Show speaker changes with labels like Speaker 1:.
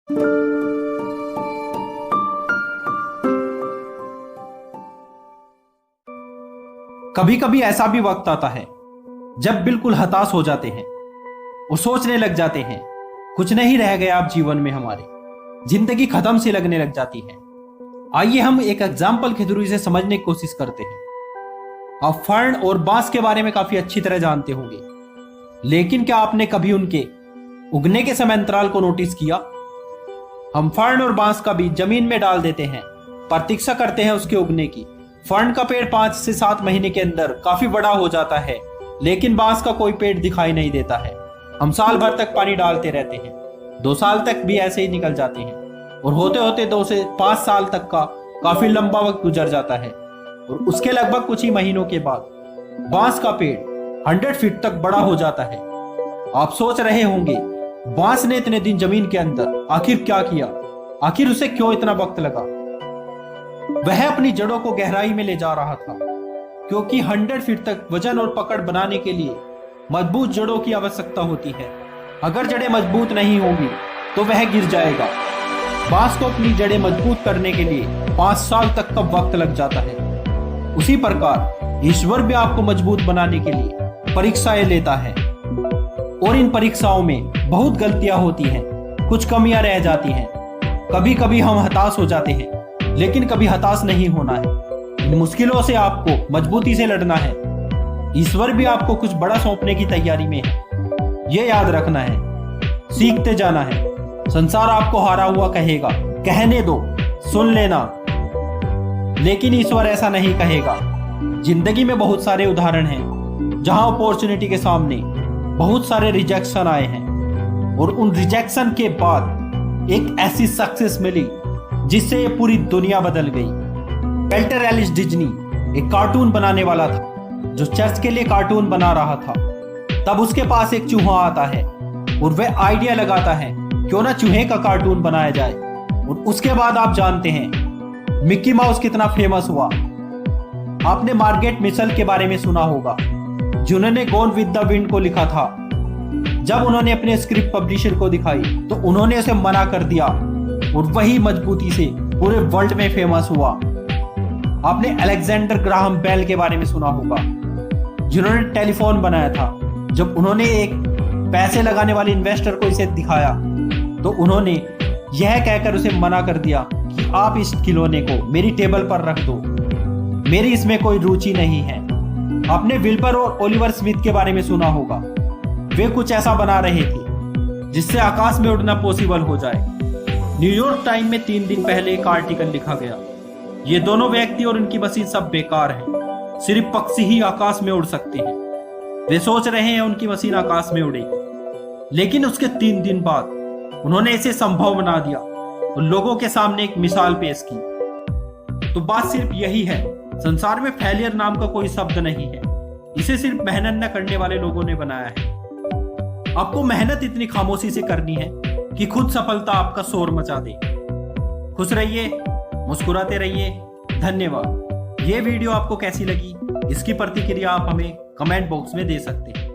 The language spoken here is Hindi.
Speaker 1: कभी कभी ऐसा भी वक्त आता है जब बिल्कुल हताश हो जाते हैं और सोचने लग जाते हैं कुछ नहीं रह गया अब जीवन में, हमारे जिंदगी खत्म सी लगने लग जाती है। आइए हम एक एग्जाम्पल के थ्रू इसे समझने की कोशिश करते हैं। आप फर्न और बांस के बारे में काफी अच्छी तरह जानते होंगे, लेकिन क्या आपने कभी उनके उगने के समय अंतराल को नोटिस किया? हम फर्न और बांस का बीज जमीन में डाल देते हैं, प्रतीक्षा करते हैं उसके उगने की। फर्न का पेड़ 5 से 7 महीने के अंदर काफी बड़ा हो जाता है, लेकिन बांस का कोई पेड़ दिखाई नहीं देता है। हम साल भर तक पानी डालते रहते हैं, 2 साल तक भी ऐसे ही निकल जाते हैं और होते होते 2 से 5 साल तक का काफी लंबा वक्त गुजर जाता है। और उसके लगभग कुछ ही महीनों के बाद बांस का पेड़ 100 फीट तक बड़ा हो जाता है। आप सोच रहे होंगे बांस ने इतने दिन जमीन के अंदर आखिर क्या किया, आखिर उसे क्यों इतना वक्त लगा? वह अपनी जड़ों को गहराई में ले जा रहा था, क्योंकि 100 फीट तक वजन और पकड़ बनाने के लिए मजबूत जड़ों की आवश्यकता होती है। अगर जड़ें मजबूत नहीं होंगी तो वह गिर जाएगा। बांस को अपनी जड़ें मजबूत करने के लिए 5 साल तक का वक्त लग जाता है। उसी प्रकार ईश्वर भी आपको मजबूत बनाने के लिए परीक्षाएं लेता है, और इन परीक्षाओं में बहुत गलतियां होती हैं, कुछ कमियां रह जाती हैं। कभी कभी हम हताश हो जाते हैं, लेकिन कभी हताश नहीं होना है। इन मुश्किलों से आपको मजबूती से लड़ना है। ईश्वर भी आपको कुछ बड़ा सौंपने की तैयारी में है। ये याद रखना है, सीखते जाना है। संसार आपको हारा हुआ कहेगा, कहने दो, सुन लेना, लेकिन ईश्वर ऐसा नहीं कहेगा। जिंदगी में बहुत सारे उदाहरण हैं जहां अपॉर्चुनिटी के सामने बहुत सारे रिजेक्शन आए हैं, और उन रिजेक्शन के बाद एक ऐसी सक्सेस मिली जिससे ये पूरी दुनिया बदल गई। वेल्टर एलिस डिज्नी एक कार्टून बनाने वाला था, जो चर्च के लिए कार्टून बना रहा था। तब उसके पास एक चूहा आता है और वह आइडिया लगाता है क्यों ना चूहे का कार्टून बनाया जाए। और उसके बाद आप जानते हैं मिक्की माउस कितना फेमस हुआ। आपने मार्गरेट मिशेल के बारे में सुना होगा, जिन्होंने गॉन विद द विंड को लिखा था। जब उन्होंने अपने स्क्रिप्ट पब्लिशर को दिखाई तो उन्होंने उसे मना कर दिया, और वही मजबूती से पूरे वर्ल्ड में फेमस हुआ। आपने अलेक्जेंडर ग्राहम बेल के बारे में सुना होगा, जिन्होंने टेलीफोन बनाया था। जब उन्होंने एक पैसे लगाने वाले इन्वेस्टर को इसे दिखाया तो उन्होंने यह कहकर उसे मना कर दिया कि आप इस खिलौने को मेरी टेबल पर रख दो, मेरी इसमें कोई रुचि नहीं है। आपने विल्बर और ओलिवर स्मिथ के बारे में सुना होगा। वे कुछ ऐसा बना रहे थे जिससे आकाश में उड़ना पॉसिबल हो जाए। न्यूयॉर्क टाइम में 3 दिन पहले एक आर्टिकल लिखा गया, ये दोनों व्यक्ति और उनकी मशीन सब बेकार हैं, सिर्फ पक्षी ही आकाश में उड़ सकते हैं। वे सोच रहे हैं उनकी मशीन आकाश में उड़ेगी, लेकिन उसके 3 दिन बाद उन्होंने इसे संभव बना दिया और लोगों के सामने एक मिसाल पेश की। तो बात सिर्फ यही है, संसार में फेलियर नाम का कोई शब्द नहीं है, इसे सिर्फ मेहनत न करने वाले लोगों ने बनाया है। आपको मेहनत इतनी खामोशी से करनी है कि खुद सफलता आपका शोर मचा दे। खुश रहिए, मुस्कुराते रहिए। धन्यवाद। ये वीडियो आपको कैसी लगी, इसकी प्रतिक्रिया आप हमें कमेंट बॉक्स में दे सकते हैं।